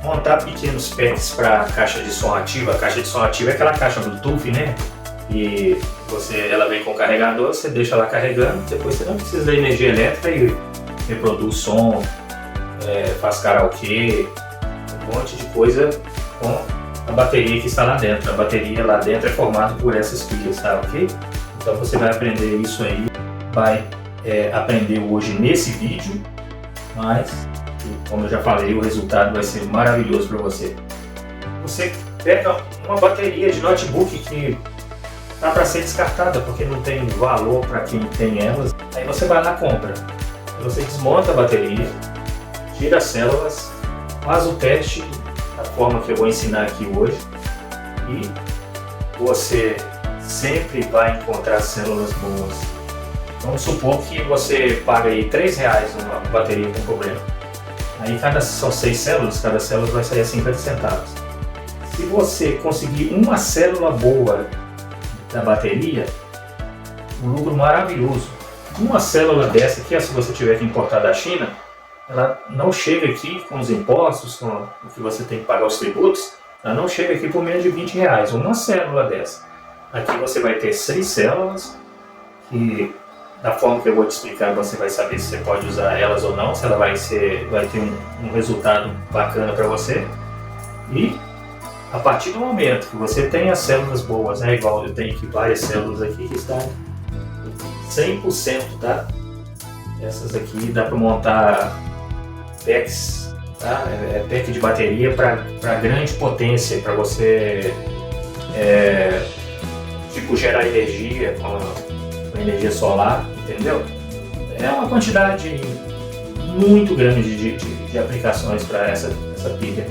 montar pequenos packs para caixa de som ativa. A caixa de som ativa é aquela caixa Bluetooth, né? E ela vem com carregador, você deixa lá carregando, depois você não precisa da energia elétrica e reproduz som, faz karaokê, um monte de coisa com a bateria que está lá dentro. A bateria lá dentro é formada por essas pilhas, tá ok? Então você vai aprender isso aí, vai aprender hoje nesse vídeo, mas como eu já falei, o resultado vai ser maravilhoso para você. Você pega uma bateria de notebook que tá para ser descartada porque não tem valor para quem tem elas, aí você vai lá e compra. Você desmonta a bateria, tira as células, faz o teste da forma que eu vou ensinar aqui hoje e você sempre vai encontrar células boas. Vamos supor que você paga aí R$3 numa bateria com problema. Aí são 6 células, cada célula vai sair a 50 centavos. Se você conseguir uma célula boa da bateria, um lucro maravilhoso. Uma célula dessa aqui, se você tiver que importar da China, ela não chega aqui com os impostos, com o que você tem que pagar os tributos, ela não chega aqui por menos de R$20. Uma célula dessa. Aqui você vai ter 6 células, que da forma que eu vou te explicar você vai saber se você pode usar elas ou não, se ela vai ter um resultado bacana para você. E a partir do momento que você tem as células boas, né, igual eu tenho aqui várias células aqui que estão 100%, tá? Essas aqui dá para montar packs, tá? Pack de bateria para grande potência, para você tipo gerar energia com energia solar, entendeu? É uma quantidade muito grande de aplicações para essa pilha,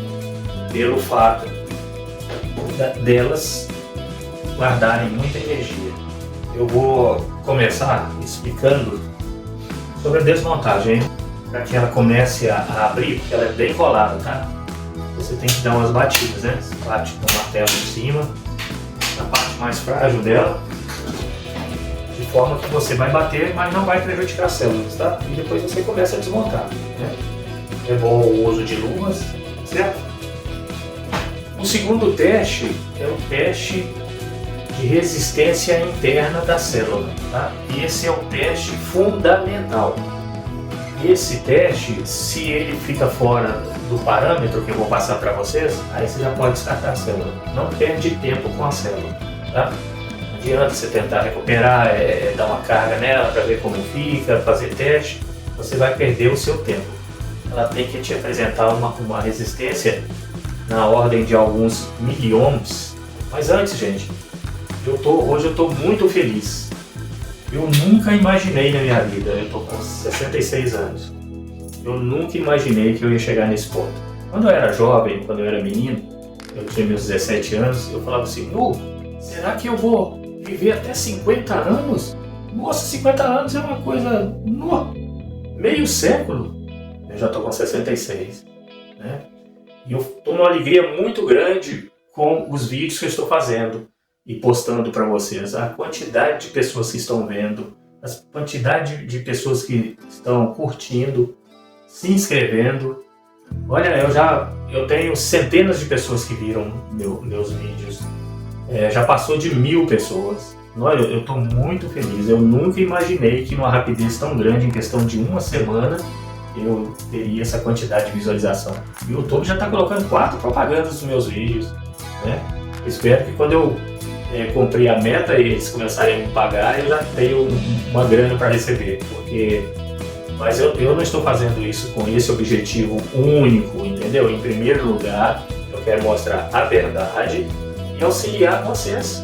pelo fato delas guardarem muita energia. Eu vou começar explicando sobre a desmontagem, para que ela comece a abrir, porque ela é bem colada, tá? Você tem que dar umas batidas, né? Você bate com o martelo em cima, na parte mais frágil dela, de forma que você vai bater, mas não vai prejudicar as células, tá? E depois você começa a desmontar, né? É bom o uso de luvas, certo? O segundo teste é o teste de resistência interna da célula, tá? E esse é o teste fundamental. Esse teste, se ele fica fora do parâmetro que eu vou passar para vocês, aí você já pode descartar a célula. Não perde tempo com a célula, tá? Não adianta você tentar recuperar, dar uma carga nela para ver como fica, fazer teste, você vai perder o seu tempo. Ela tem que te apresentar uma resistência na ordem de alguns miliohms. Mas antes, gente, hoje eu estou muito feliz. Eu nunca imaginei na minha vida, eu estou com 66 anos, eu nunca imaginei que eu ia chegar nesse ponto. Quando eu era jovem, quando eu era menino, eu tinha meus 17 anos, eu falava assim, será que eu vou viver até 50 anos? Nossa, 50 anos é uma coisa, meio século. Eu já estou com 66, né? E eu estou numa alegria muito grande com os vídeos que eu estou fazendo e postando para vocês. A quantidade de pessoas que estão vendo, a quantidade de pessoas que estão curtindo, se inscrevendo. Olha, eu tenho centenas de pessoas que viram meus vídeos. Já passou de 1000 pessoas. Olha, eu estou muito feliz. Eu nunca imaginei que numa rapidez tão grande, em questão de uma semana, eu teria essa quantidade de visualização. O YouTube já está colocando 4 propagandas nos meus vídeos, né? Espero que quando eu cumprir a meta e eles começarem a me pagar, eu já tenho uma grana para receber, mas eu não estou fazendo isso com esse objetivo único, entendeu? Em primeiro lugar, eu quero mostrar a verdade e auxiliar vocês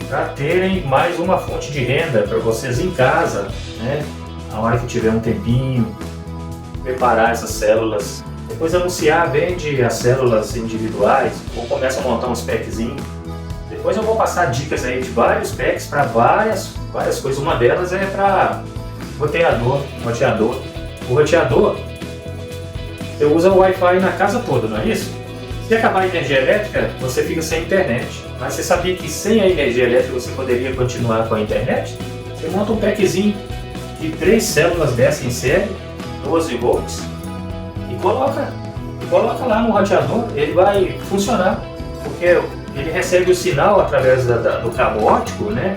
para terem mais uma fonte de renda para vocês em casa, né? Na hora que tiver um tempinho, preparar essas células, depois anunciar, vende as células individuais ou começa a montar uns packzinhos. Depois eu vou passar dicas aí de vários packs para várias coisas. Uma delas é para roteador. O roteador, você usa o Wi-Fi na casa toda, não é isso? Se acabar a energia elétrica, você fica sem internet. Mas você sabia que sem a energia elétrica você poderia continuar com a internet? Você monta um packzinho de 3 células dessa em série, 12 volts, e coloca coloca lá no roteador, ele vai funcionar, porque ele recebe o sinal através do cabo óptico, né?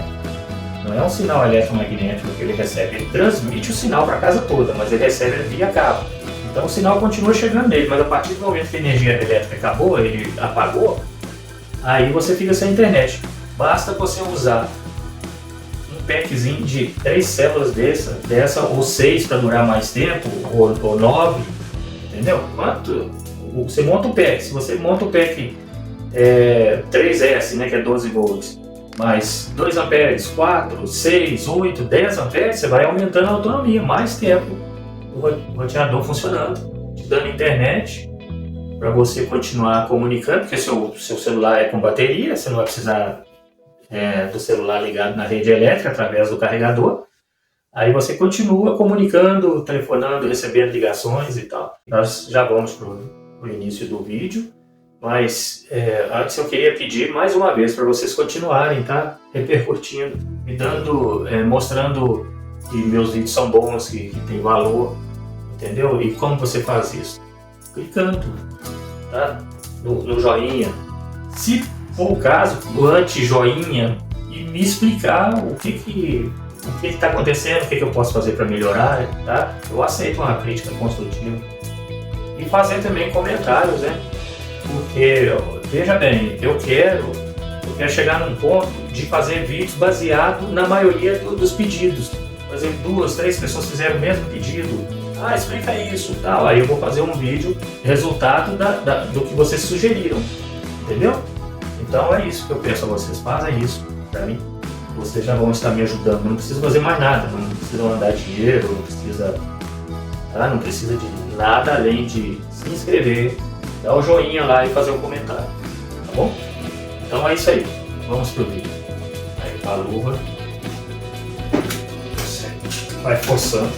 Não é um sinal eletromagnético que ele recebe, ele transmite o sinal para a casa toda, mas ele recebe via cabo. Então o sinal continua chegando nele, mas a partir do momento que a energia elétrica acabou, ele apagou, aí você fica sem internet. Basta você usar um packzinho de 3 células dessa ou 6 para durar mais tempo, ou 9, entendeu? Quanto? Você monta o pack, se você monta o pack 3S, né, que é 12 volts, mais 2 amperes, 4, 6, 8, 10 amperes, você vai aumentando a autonomia, mais tempo o roteador funcionando, te dando internet para você continuar comunicando, porque seu celular é com bateria, você não vai precisar do celular ligado na rede elétrica através do carregador. Aí você continua comunicando, telefonando, recebendo ligações e tal. Nós já vamos para o início do vídeo, mas antes eu queria pedir mais uma vez para vocês continuarem, tá? Repercutindo, me dando, mostrando que meus vídeos são bons, que tem valor, entendeu? E como você faz isso? Clicando, tá? No joinha. Se for o caso, do anti-joinha, e me explicar o que está acontecendo, o que eu posso fazer para melhorar, tá? Eu aceito uma crítica construtiva. E fazer também comentários, né? Porque, veja bem, eu quero chegar num ponto de fazer vídeos baseado na maioria dos pedidos. Por exemplo, 2, 3 pessoas fizeram o mesmo pedido. Explica isso, tal. Aí eu vou fazer um vídeo resultado do que vocês sugeriram, entendeu? Então é isso que eu peço a vocês, fazem isso para mim. Vocês já vão estar me ajudando, não precisa fazer mais nada, não precisa mandar dinheiro, não precisa de nada além de se inscrever, dar o joinha lá e fazer um comentário, tá bom? Então é isso aí, vamos pro vídeo. Aí com a luva, você vai forçando,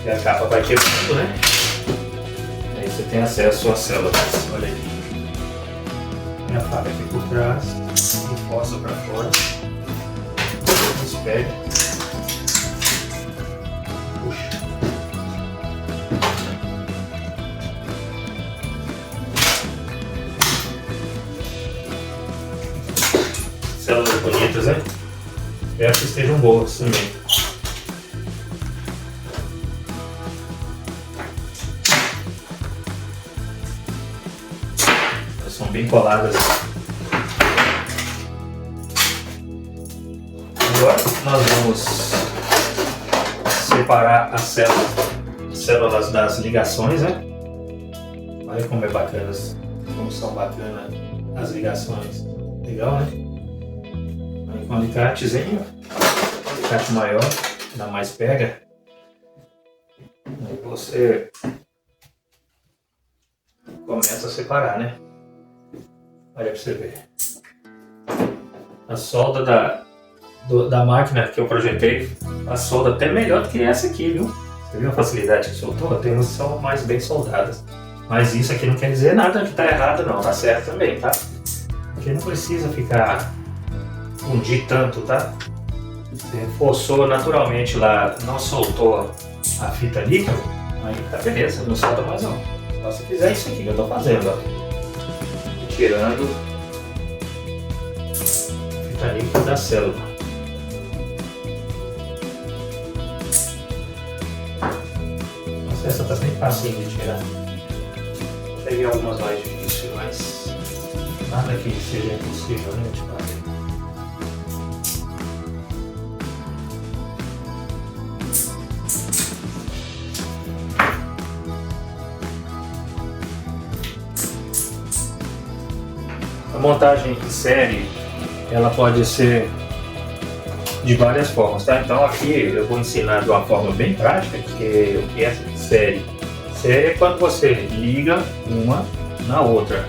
e a capa vai quebrando, né? Aí você tem acesso às células, olha aí. Minha faca aqui por trás, e força para fora, espere, puxa. Células bonitas, né? Espero que estejam boas também. Elas são bem coladas. Agora nós vamos separar as células das ligações, né? Olha como é bacana, como são bacanas as ligações. Legal, né? Aí com um alicatezinho, um alicate maior, dá mais pega. Aí você começa a separar, né? Olha pra você ver. A solda da máquina que eu projetei, a solda até melhor do que essa aqui, viu? Você viu a facilidade que soltou? Tem umas que são mais bem soldadas. Mas isso aqui não quer dizer nada que tá errado não, tá certo também, tá? Porque não precisa fundir tanto, tá? Você forçou naturalmente lá, não soltou a fita níquel, aí tá beleza, não solta mais não. Só se fizer isso aqui que eu tô fazendo, ó. Tirando a fita níquel da célula. Nossa, essa tá bem facinho de tirar. Peguei algumas mais difíceis, mas nada que seja impossível, né, de fazer. A montagem em série, ela pode ser de várias formas, tá? Então aqui eu vou ensinar de uma forma bem prática que o que é série. Série é quando você liga uma na outra.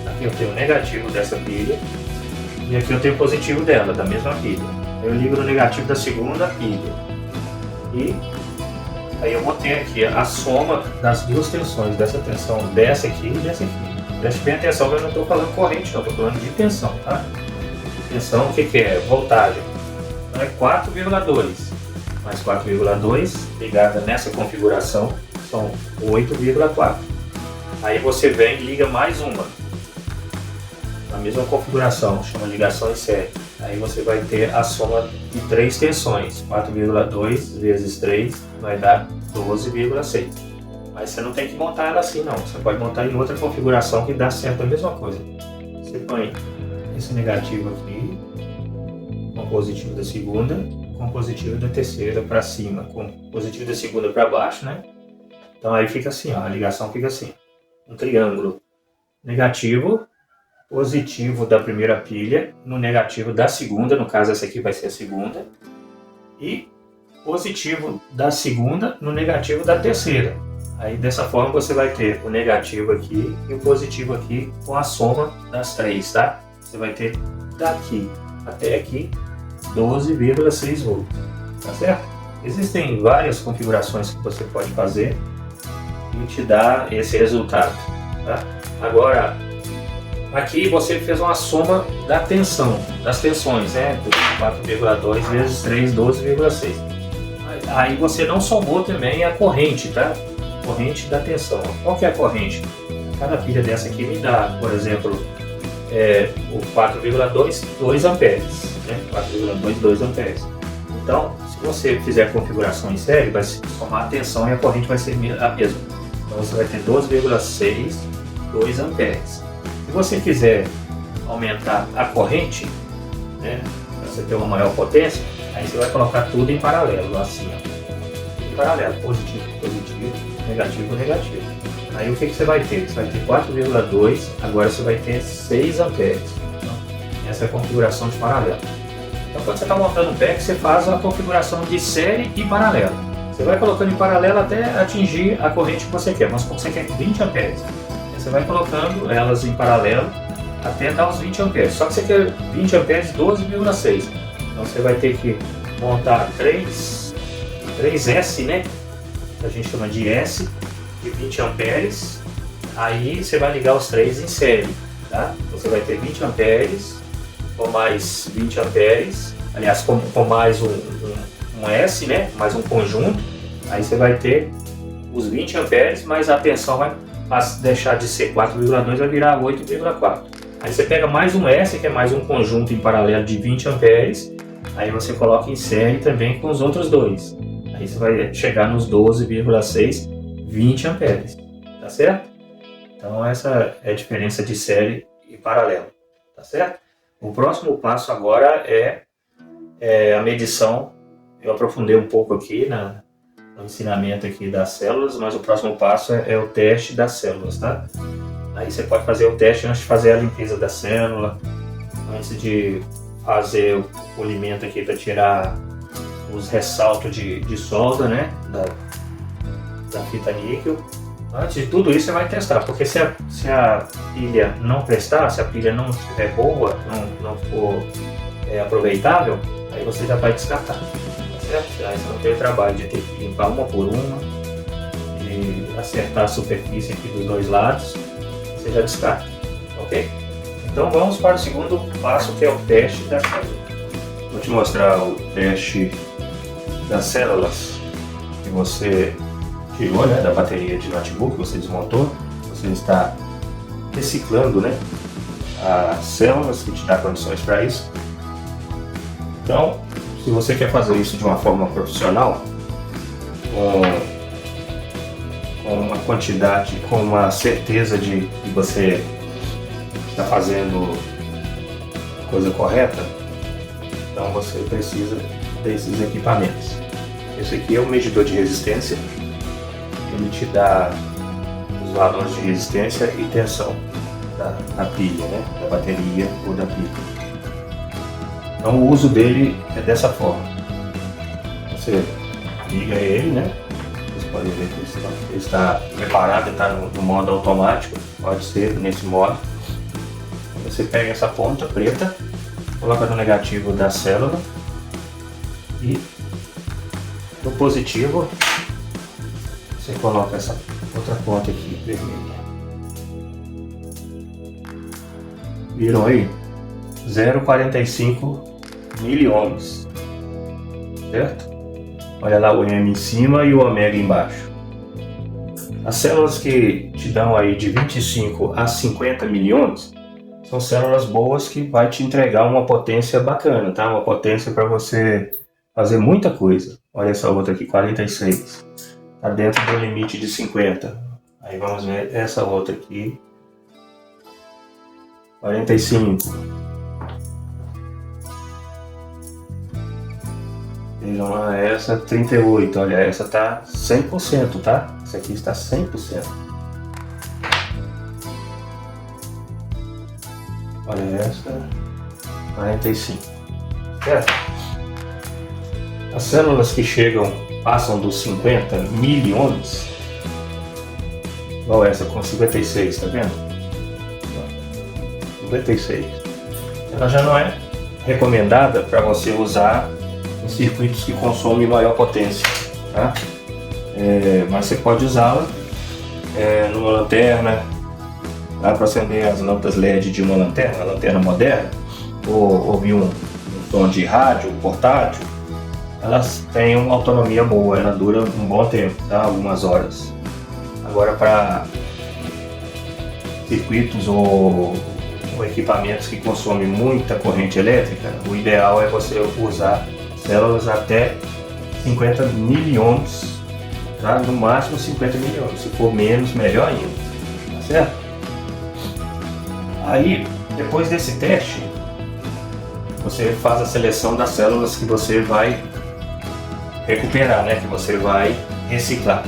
Aqui eu tenho o negativo dessa pilha e aqui eu tenho o positivo dela, da mesma pilha. Eu ligo no negativo da segunda pilha e aí eu vou ter aqui a soma das duas tensões, dessa tensão dessa aqui e dessa aqui. Preste bem atenção que eu não estou falando corrente, não, estou falando de tensão, tá? Tensão, o que é? Voltagem. Então é 4,2 mais 4,2 ligada nessa configuração são 8,4. Aí você vem e liga mais uma, na mesma configuração, chama ligação em série. Aí você vai ter a soma de 3 tensões, 4,2 vezes 3 vai dar 12,6. Mas você não tem que montar ela assim não, você pode montar em outra configuração que dá certo a mesma coisa. Você põe esse negativo aqui, com o positivo da segunda, com o positivo da terceira para cima, com o positivo da segunda para baixo, né? Então aí fica assim, ó, a ligação fica assim, um triângulo negativo, positivo da primeira pilha, no negativo da segunda, no caso essa aqui vai ser a segunda, e positivo da segunda no negativo da terceira. Aí dessa forma você vai ter o negativo aqui e o positivo aqui com a soma das 3, tá? Você vai ter daqui até aqui 12,6 volts, tá certo? Existem várias configurações que você pode fazer e te dá esse resultado, tá? Agora, aqui você fez uma soma da tensão, das tensões, né? 4,2 vezes 3, 12,6. Aí você não somou também a corrente, tá? Corrente da tensão. Qual que é a corrente? Cada pilha dessa aqui me dá, por exemplo, o 4,2, 2 amperes, né? 4,2, 2 amperes. Então, se você fizer a configuração em série, vai somar a tensão e a corrente vai ser a mesma. Então você vai ter 12,6, 2 amperes. Se você quiser aumentar a corrente, né, para você ter uma maior potência, aí você vai colocar tudo em paralelo, assim, ó. Em paralelo, positivo, positivo, negativo, negativo. Aí o que você vai ter? Você vai ter 4,2, agora você vai ter 6 amperes. Então, essa é a configuração de paralelo. Então quando você está montando um pack, você faz a configuração de série e paralelo. Você vai colocando em paralelo até atingir a corrente que você quer. Mas como você quer 20 amperes, você vai colocando elas em paralelo até dar os 20 amperes. Só que você quer 20 amperes 12,6. Então você vai ter que montar 3 S, né? Que a gente chama de S, de 20 amperes. Aí você vai ligar os 3 em série, tá? Você vai ter 20 amperes com mais 20 amperes. Aliás, com mais um S, né? Mais um conjunto. Aí você vai ter os 20 amperes, mas a tensão vai deixar de ser 4,2, vai virar 8,4. Aí você pega mais um S, que é mais um conjunto em paralelo de 20 amperes, aí você coloca em série também com os outros dois. Aí você vai chegar nos 12,6, 20 amperes, tá certo? Então essa é a diferença de série e paralelo, tá certo? O próximo passo agora é a medição. Eu aprofundei um pouco aqui no ensinamento aqui das células, mas o próximo passo é o teste das células, tá? Aí você pode fazer o teste antes de fazer a limpeza da célula, antes de fazer o polimento aqui para tirar os ressaltos de solda, né? Da fita níquel. Antes de tudo isso você vai testar, porque se a pilha não prestar, se a pilha não estiver boa, não for aproveitável, aí você já vai descartar. Certo? Aí você não tem o trabalho de ter que limpar uma por uma e acertar a superfície aqui dos dois lados, você já descarta, ok? Então vamos para o segundo passo, que é o teste da célula. Vou te mostrar o teste das células que você tirou, né, da bateria de notebook, você desmontou. Você está reciclando, né, as células, que te dá condições para isso. Então, se você quer fazer isso de uma forma profissional, com uma quantidade, com uma certeza de que você está fazendo a coisa correta, então você precisa desses equipamentos. Esse aqui é o medidor de resistência, ele te dá os valores de resistência e tensão da pilha, né? Da bateria ou da pilha. Então o uso dele é dessa forma. Você liga ele, né? Vocês podem ver que ele está preparado, está no modo automático, pode ser nesse modo. Você pega essa ponta preta, coloca no negativo da célula e no positivo você coloca essa outra ponta aqui vermelha. Viram aí? 0,45 miliohms, certo? Olha lá o M em cima e o ômega embaixo. As células que te dão aí de 25 a 50 milhões são células boas que vai te entregar uma potência bacana, tá? Uma potência para você fazer muita coisa. Olha essa outra aqui, 46. Está dentro do limite de 50. Aí vamos ver essa outra aqui, 45. Vejam lá, essa 38. Olha, essa tá 100%, tá? Essa aqui está 100%. Olha essa, 45. Certo? As células que passam dos 50 milhões, igual essa com 56, tá vendo? 56. Ela já não é recomendada para você usar em circuitos que consomem maior potência, tá? Mas você pode usá-la numa lanterna, tá? Para acender as lâmpadas LED de uma lanterna moderna, ou ouvir um som de rádio portátil. Elas têm uma autonomia boa, ela dura um bom tempo, tá? Algumas horas. Agora, para circuitos ou equipamentos que consomem muita corrente elétrica, o ideal é você usar células até 50 milhões, tá? No máximo 50 milhões, se for menos, melhor ainda, tá certo? Aí, depois desse teste, você faz a seleção das células que você vai recuperar, né? Que você vai reciclar.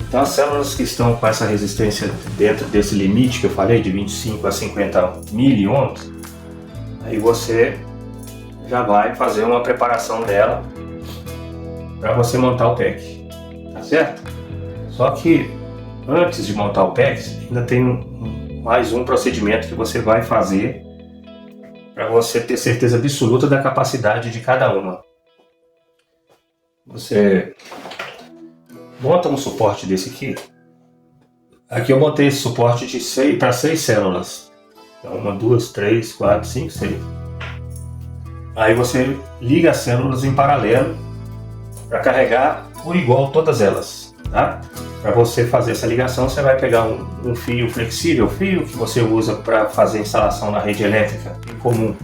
Então, as células que estão com essa resistência dentro desse limite que eu falei, de 25 a 50 miliohms, aí você já vai fazer uma preparação dela para você montar o pack, tá certo? Só que antes de montar o pack, ainda tem mais um procedimento que você vai fazer para você ter certeza absoluta da capacidade de cada uma. Você monta um suporte desse aqui. Aqui eu montei esse suporte para 6 células. Então, 1, 2, 3, 4, 5, 6. Aí você liga as células em paralelo para carregar por igual todas elas, tá? Para você fazer essa ligação, você vai pegar um fio flexível, fio que você usa para fazer instalação na rede elétrica em comum.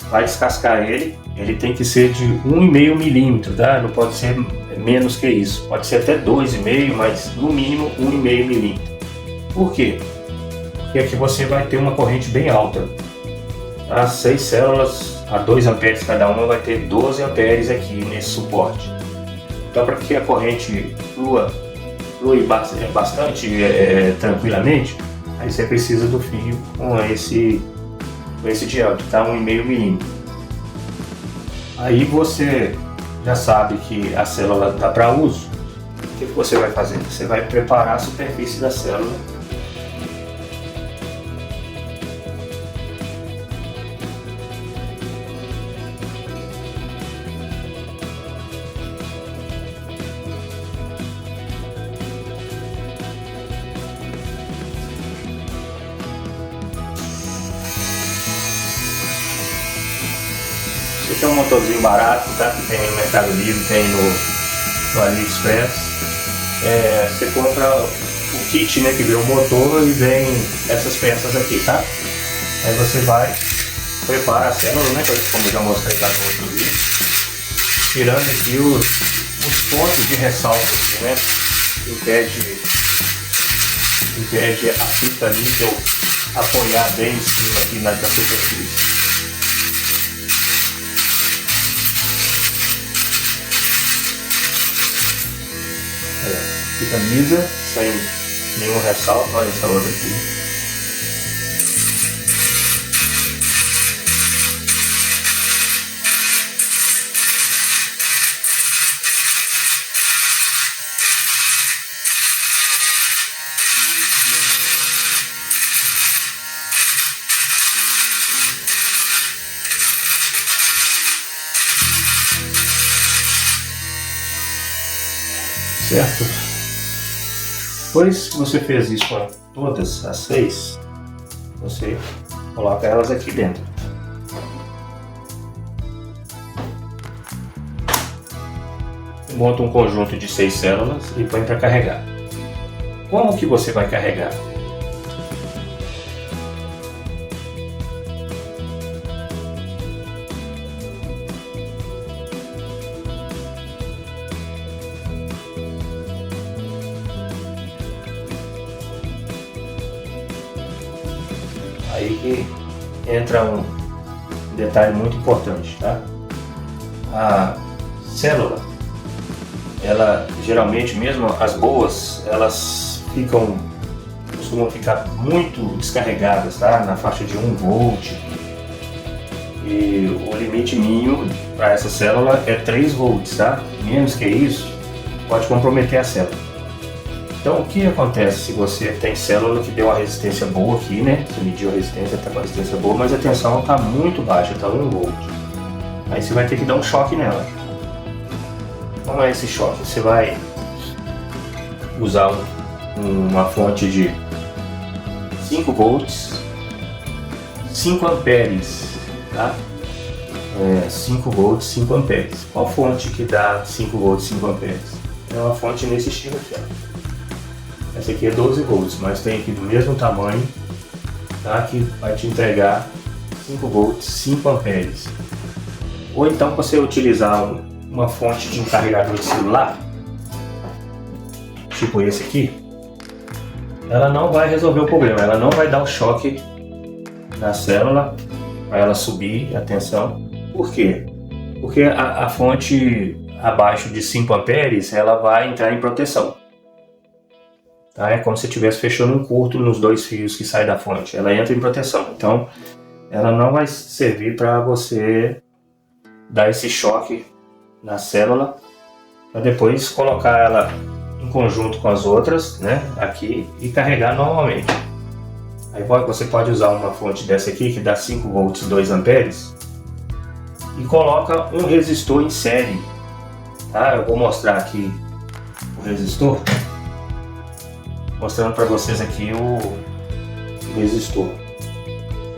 Vai descascar ele tem que ser de 1,5 milímetro, tá? Não pode ser menos que isso, pode ser até 2,5, mas no mínimo 1,5 milímetro. Por quê? Porque aqui você vai ter uma corrente bem alta. As 6 células a 2 amperes cada uma vai ter 12 amperes aqui nesse suporte. Então, para que a corrente flui bastante tranquilamente, aí você precisa do fio com esse diâmetro, tá? 1,5 milímetro. Aí você já sabe que a célula dá para uso. O que você vai fazer? Você vai preparar a superfície da célula. Esse é um motorzinho barato, tá? Que tem no Mercado Livre, tem no AliExpress. Você compra o kit, né, que vem o motor e vem essas peças aqui, tá? Aí você vai, prepara a célula, né, como eu já mostrei lá no outro vídeo, tirando aqui os pontos de ressalto, né, impede a fita níquel apoiar bem em cima aqui na superfície. Fica lisa, sem nenhum ressalto. Olha essa outra aqui. certo? Depois que você fez isso com todas as 6, você coloca elas aqui dentro. Monta um conjunto de 6 células e põe para carregar. Como que você vai carregar? Aí que entra um detalhe muito importante, tá? A célula, ela geralmente, mesmo as boas, elas costumam ficar muito descarregadas, tá? Na faixa de 1 volt. E o limite mínimo para essa célula é 3 volts, tá? Menos que isso pode comprometer a célula. Então, o que acontece se você tem célula que deu uma resistência boa aqui, né? Você mediu a resistência, está com a resistência boa, mas a tensão está muito baixa, está 1 volt. Aí você vai ter que dar um choque nela. Como é esse choque? Você vai usar uma fonte de 5 volts, 5 amperes, tá? 5 volts, 5 amperes. Qual fonte que dá 5 volts, 5 amperes? É uma fonte nesse estilo aqui, ó. Essa aqui é 12 volts, mas tem aqui do mesmo tamanho, tá? Que vai te entregar 5 volts, 5 amperes. Ou então você utilizar uma fonte de um carregador de celular, tipo esse aqui, ela não vai resolver o problema, ela não vai dar o choque na célula para ela subir a tensão. Por quê? Porque a fonte abaixo de 5 amperes ela vai entrar em proteção. Tá? É como se estivesse fechando um curto nos 2 fios que saem da fonte. Ela entra em proteção. Então, ela não vai servir para você dar esse choque na célula, para depois colocar ela em conjunto com as outras, né, aqui, e carregar normalmente. Aí você pode usar uma fonte dessa aqui que dá 5 volts, 2 amperes, e coloca um resistor em série. Tá? Eu vou mostrar aqui o resistor, mostrando para vocês aqui o resistor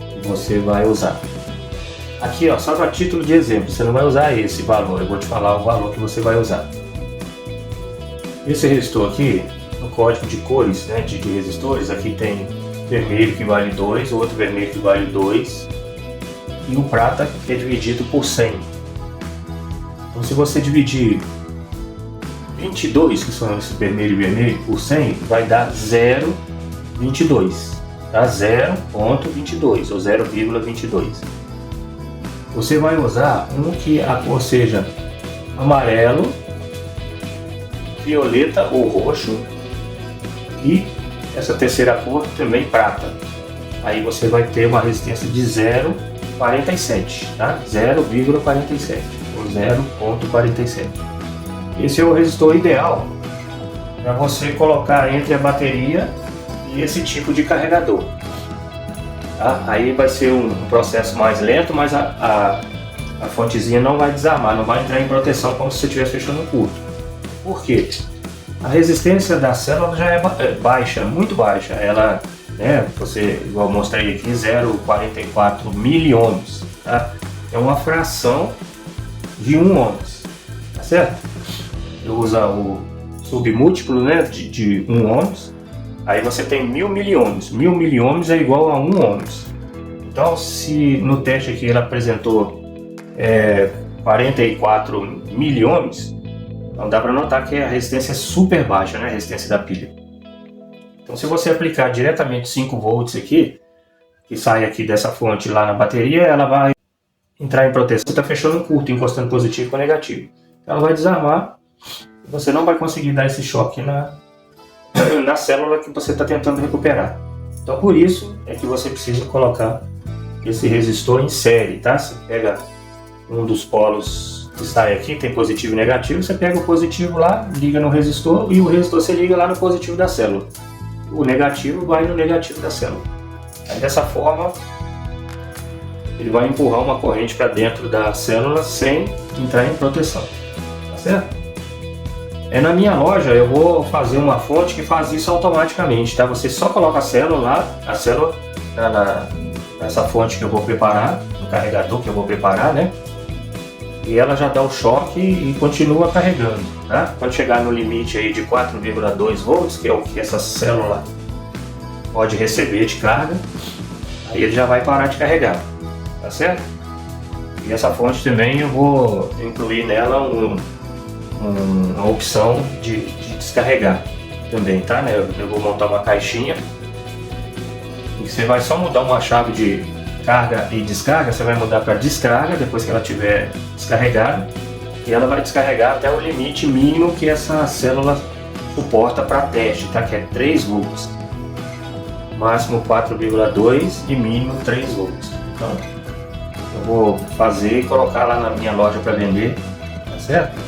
que você vai usar. Aqui, ó, só para título de exemplo, você não vai usar esse valor, eu vou te falar o valor que você vai usar. Esse resistor aqui, no código de cores, né, de resistores, aqui tem vermelho que vale 2, outro vermelho que vale 2 e o prata que é dividido por 100. Então se você dividir 22, que são esse vermelho e vermelho, por 100, vai dar 0,22, tá? 0,22 ou 0,22. Você vai usar um que a cor seja amarelo, violeta ou roxo e essa terceira cor também prata. Aí você vai ter uma resistência de 0,47, tá? 0,47 ou 0,47. Esse é o resistor ideal para você colocar entre a bateria e esse tipo de carregador. Tá? Aí vai ser um processo mais lento, mas a fontezinha não vai desarmar, não vai entrar em proteção como se você estivesse fechando um curto. Por quê? A resistência da célula já é baixa, muito baixa. Ela, né, igual eu mostrei aqui, 0,44 miliohms. Tá? É uma fração de 1 ohms, tá certo? Eu uso o submúltiplo, né, de 1 ohms. Aí você tem 1000 miliohms. 1000 miliohms é igual a 1 ohms. Então, se no teste aqui ele apresentou 44 miliohms, então dá para notar que a resistência é super baixa, né, a resistência da pilha. Então, se você aplicar diretamente 5 volts aqui, que sai aqui dessa fonte lá na bateria, ela vai entrar em proteção. Você está fechando um curto, encostando positivo com negativo. Ela vai desarmar e você não vai conseguir dar esse choque na célula que você está tentando recuperar. Então por isso é que você precisa colocar esse resistor em série, tá? Você pega um dos polos que sai aqui, tem positivo e negativo, você pega o positivo lá, liga no resistor e o resistor você liga lá no positivo da célula. O negativo vai no negativo da célula. Aí dessa forma ele vai empurrar uma corrente para dentro da célula sem entrar em proteção, tá certo? Na minha loja eu vou fazer uma fonte que faz isso automaticamente, tá? Você só coloca a célula nessa fonte que eu vou preparar, no carregador que eu vou preparar, né? E ela já dá o choque e continua carregando, tá? Quando chegar no limite aí de 4,2 volts, que é o que essa célula pode receber de carga, aí ele já vai parar de carregar, tá certo? E essa fonte também eu vou incluir nela uma opção de descarregar também, tá? Né? Eu vou montar uma caixinha e você vai só mudar uma chave de carga e descarga, você vai mudar para descarga depois que ela estiver descarregada, e ela vai descarregar até o limite mínimo que essa célula suporta para teste, tá? Que é 3 volts, máximo 4,2 e mínimo 3 volts. Então eu vou fazer e colocar lá na minha loja para vender, tá certo?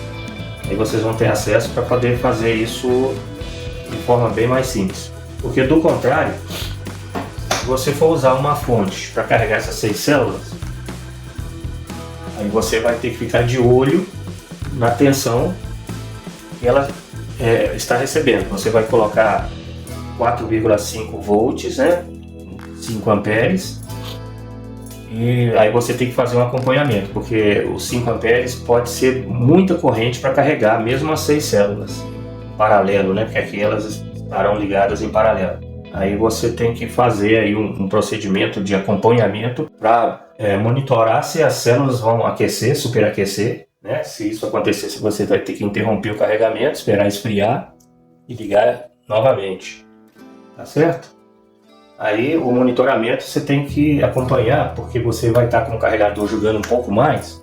Aí vocês vão ter acesso para poder fazer isso de forma bem mais simples, porque do contrário, se você for usar uma fonte para carregar essas 6 células, aí você vai ter que ficar de olho na tensão que ela está recebendo. Você vai colocar 4,5 volts, né? 5 amperes, e aí você tem que fazer um acompanhamento, porque os 5 amperes pode ser muita corrente para carregar mesmo as 6 células em paralelo, né? Porque aqui elas estarão ligadas em paralelo. Aí você tem que fazer aí um procedimento de acompanhamento para monitorar se as células vão aquecer, superaquecer, né? Se isso acontecer, você vai ter que interromper o carregamento, esperar esfriar e ligar novamente, tá certo? Aí o monitoramento você tem que acompanhar, porque você vai estar com o carregador jogando um pouco mais,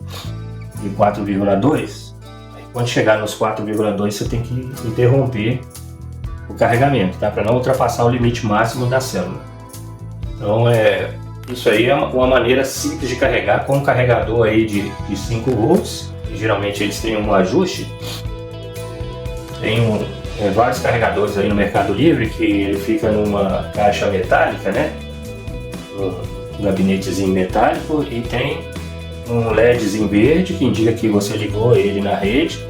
de 4,2. Quando chegar nos 4,2 você tem que interromper o carregamento, tá? Para não ultrapassar o limite máximo da célula. Então isso aí é uma maneira simples de carregar com um carregador aí de 5 volts. E geralmente eles têm um ajuste. Tem vários carregadores aí no Mercado Livre que ele fica numa caixa metálica, né? Um gabinetezinho metálico, e tem um LEDzinho verde que indica que você ligou ele na rede,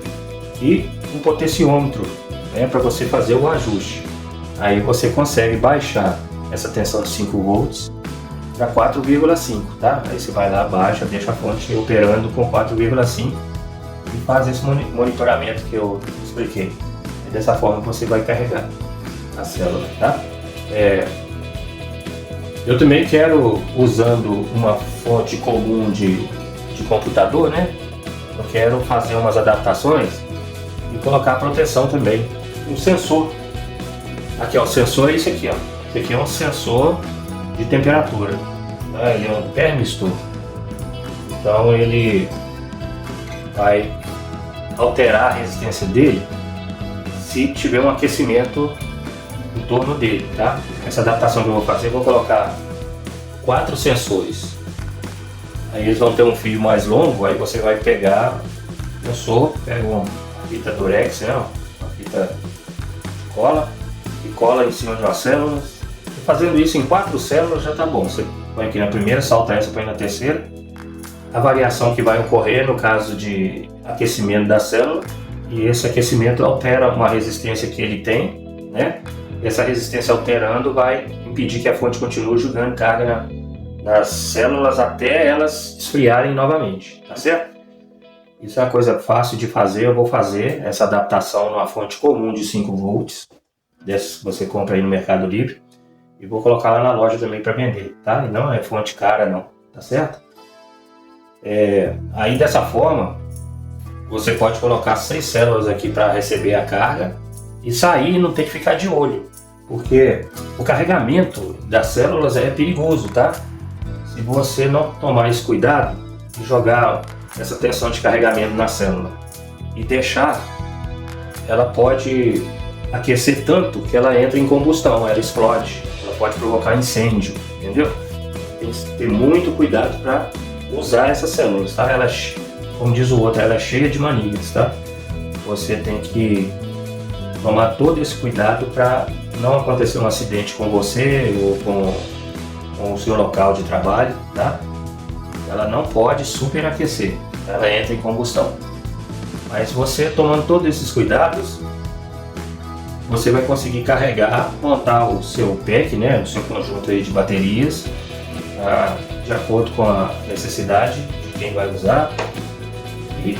e um potenciômetro, né, para você fazer o ajuste. Aí você consegue baixar essa tensão de 5 volts para 4,5, tá? Aí você vai lá, baixa, deixa a fonte operando com 4,5 e faz esse monitoramento que eu expliquei. E dessa forma você vai carregar a célula, tá? Eu também quero, usando uma fonte comum de computador, né? Eu quero fazer umas adaptações e colocar proteção também. Um sensor. Aqui, ó, o sensor é esse aqui, ó. Esse aqui é um sensor de temperatura. Tá? Ele é um termistor. Então ele vai alterar a resistência dele se tiver um aquecimento em torno dele, tá? Essa adaptação que eu vou fazer, eu vou colocar 4 sensores. Aí eles vão ter um fio mais longo, aí você vai pegar o sensor, pega uma fita durex, né? Uma fita de cola, e cola em cima de umas células. E fazendo isso em 4 células já tá bom. Você põe aqui na primeira, salta essa, põe na terceira. A variação que vai ocorrer no caso de aquecimento da célula, e esse aquecimento altera uma resistência que ele tem, né? Essa resistência alterando vai impedir que a fonte continue jogando carga nas células até elas esfriarem novamente, tá certo? Isso é uma coisa fácil de fazer. Eu vou fazer essa adaptação numa fonte comum de 5 volts, dessas que você compra aí no Mercado Livre, e vou colocar lá na loja também para vender, tá? E não é fonte cara não, tá certo? Aí dessa forma, você pode colocar 6 células aqui para receber a carga e sair e não ter que ficar de olho, porque o carregamento das células é perigoso, tá? Se você não tomar esse cuidado e jogar essa tensão de carregamento na célula e deixar, ela pode aquecer tanto que ela entra em combustão, ela explode, ela pode provocar incêndio, entendeu? Tem que ter muito cuidado para usar essas células, tá? Ela, como diz o outro, ela é cheia de manilhas, tá? Você tem que tomar todo esse cuidado para não acontecer um acidente com você ou com o seu local de trabalho, tá? Ela não pode superaquecer, ela entra em combustão. Mas você tomando todos esses cuidados, você vai conseguir carregar, montar o seu pack, né, o seu conjunto aí de baterias, de acordo com a necessidade de quem vai usar, e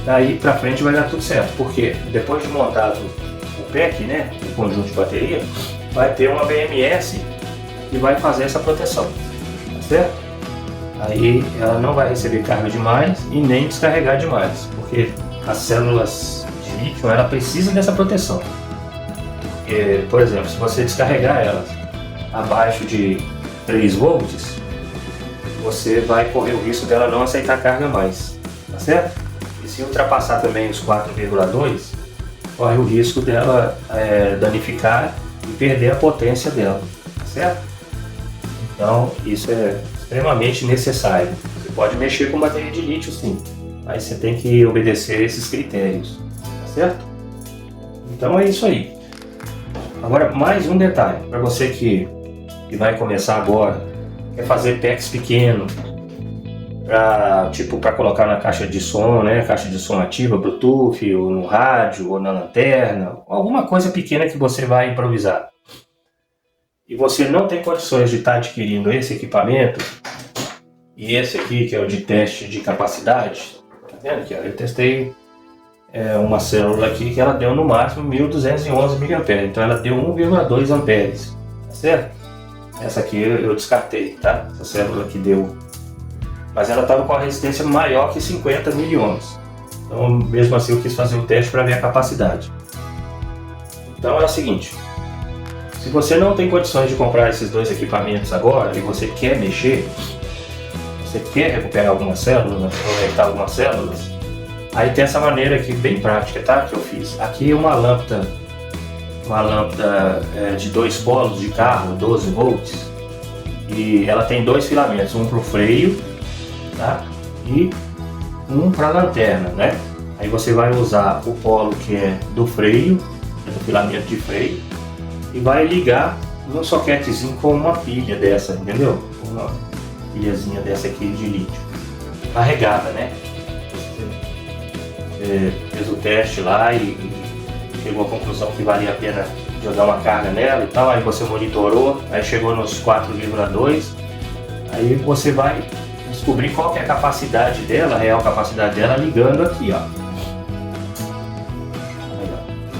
daí pra frente vai dar tudo certo, porque depois de montado o pack, né, o conjunto de bateria, vai ter uma BMS que vai fazer essa proteção, tá certo? Aí ela não vai receber carga demais e nem descarregar demais, porque as células de lítio ela precisa dessa proteção. Porque, por exemplo, se você descarregar elas abaixo de 3 volts, você vai correr o risco dela não aceitar carga mais, tá certo? E se ultrapassar também os 4,2, corre o risco dela danificar e perder a potência dela, tá certo? Então isso é extremamente necessário. Você pode mexer com bateria de lítio sim, mas você tem que obedecer esses critérios, tá certo? Então é isso aí. Agora mais um detalhe, para você que vai começar agora, quer fazer packs pequenos, para colocar na caixa de som, né? Caixa de som ativa, Bluetooth, ou no rádio, ou na lanterna, alguma coisa pequena que você vai improvisar. E você não tem condições de estar adquirindo esse equipamento, e esse aqui que é o de teste de capacidade, tá vendo aqui? Eu testei uma célula aqui que ela deu no máximo 1211 mA, então ela deu 1,2 amperes, tá certo? Essa aqui eu descartei, tá? Essa célula aqui deu, mas ela estava com a resistência maior que 50 mA, então mesmo assim eu quis fazer o teste para ver a capacidade. Então é o seguinte, se você não tem condições de comprar esses dois equipamentos agora e você quer mexer, você quer recuperar algumas células, conectar algumas células, aí tem essa maneira aqui bem prática, tá? Que eu fiz. Aqui é uma lâmpada de 2 polos de carro, 12 volts, e ela tem 2 filamentos, um para o freio, tá? E um para a lanterna, né? Aí você vai usar o polo que é do freio, do filamento de freio, e vai ligar num soquetezinho com uma pilha dessa, entendeu? Uma pilhazinha dessa aqui de lítio, carregada, né? Você fez o teste lá e chegou à conclusão que valia a pena jogar uma carga nela e tal, aí você monitorou, aí chegou nos 4,2, aí você vai descobrir qual que é a capacidade dela, a real capacidade dela, ligando aqui, ó. Aí, ó.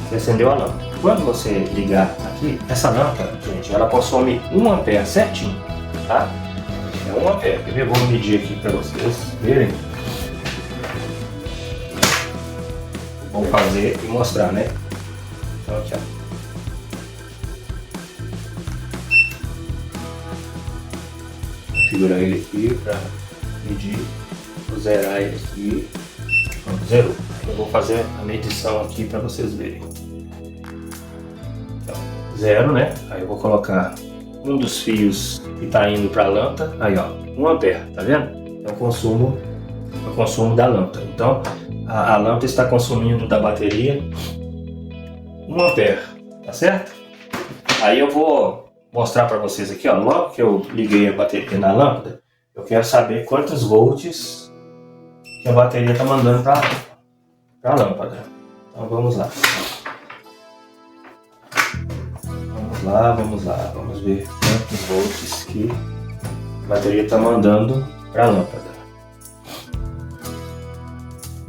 Você acendeu a lâmpada. Quando você ligar aqui, essa lâmpada, gente, ela consome 1 ampere certinho, tá? É 1 ampere. Eu vou medir aqui para vocês verem. Vou fazer e mostrar, né? Então aqui, ó. Vou configurar ele aqui para medir, vou zerar ele aqui. Pronto, zerou. Eu vou fazer a medição aqui para vocês verem. Então, 0, né? Aí eu vou colocar um dos fios que está indo para a lâmpada. Aí, ó, 1 ampere, tá vendo? É o consumo da lâmpada. Então, a lâmpada está consumindo da bateria 1 ampere, tá certo? Aí eu vou mostrar para vocês aqui, ó, logo que eu liguei a bateria na lâmpada, eu quero saber quantos volts que a bateria está mandando para a lâmpada. Então vamos lá. Vamos ver quantos volts que a bateria está mandando para a lâmpada.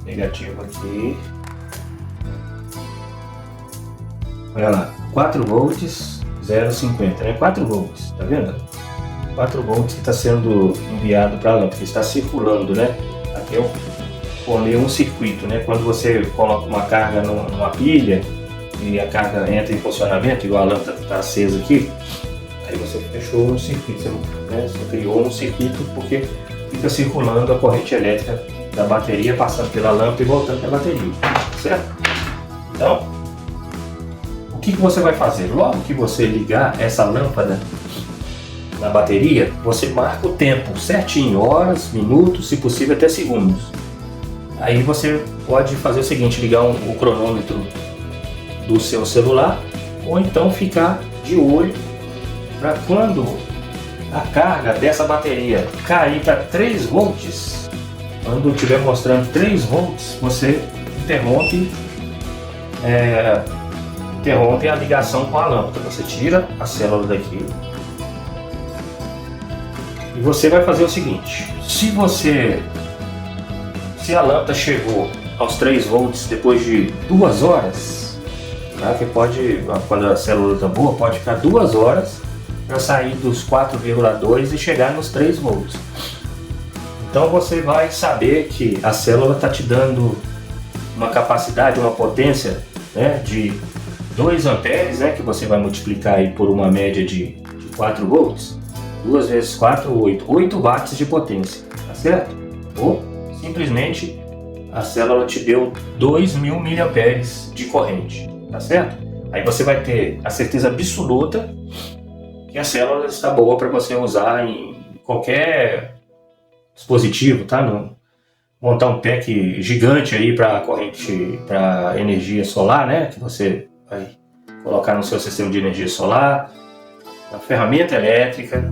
Negativo aqui. Olha lá, 4 volts, 0,50, né? 4 volts, tá vendo? 4 volts que está sendo enviado para a lâmpada, que está circulando, né? Aqui eu formei um circuito, né? Quando você coloca uma carga numa pilha e a carga entra em funcionamento, igual a lâmpada está acesa aqui, aí você fechou um circuito, né? Você criou um circuito porque fica circulando a corrente elétrica da bateria, passando pela lâmpada e voltando para a bateria, certo? Então, o que você vai fazer? Logo que você ligar essa lâmpada na bateria, você marca o tempo certinho, horas, minutos, se possível até segundos. Aí você pode fazer o seguinte, ligar o cronômetro do seu celular, ou então ficar de olho para quando a carga dessa bateria cair para 3 volts, quando estiver mostrando 3 volts, você interrompe interrompe a ligação com a lâmpada. Você tira a célula daqui e você vai fazer o seguinte: se a lâmpada chegou aos 3 volts depois de 2 horas, tá? Que pode, quando a célula está boa, pode ficar 2 horas para sair dos 4,2 e chegar nos 3 volts. Então você vai saber que a célula está te dando uma capacidade, uma potência, né, de 2 amperes, né, que você vai multiplicar aí por uma média de 4 volts. 2 vezes 4, 8 watts de potência, tá certo? Ou simplesmente a célula te deu 2.000 miliamperes de corrente, tá certo? Aí você vai ter a certeza absoluta que a célula está boa para você usar em qualquer dispositivo, tá? Montar um pack gigante aí para corrente, para energia solar, né? Que você vai colocar no seu sistema de energia solar, a ferramenta elétrica,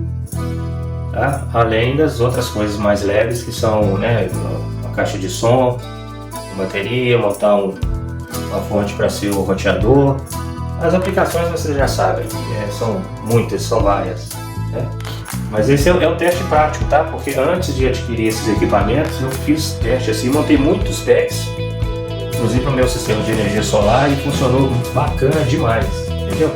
tá? Além das outras coisas mais leves que são, né, uma caixa de som, uma bateria, montar uma fonte para seu roteador. As aplicações vocês já sabem, são muitas, são várias, né? Mas esse é o teste prático, tá? Porque antes de adquirir esses equipamentos eu fiz teste assim, montei muitos packs, inclusive para o meu sistema de energia solar, e funcionou bacana demais, entendeu?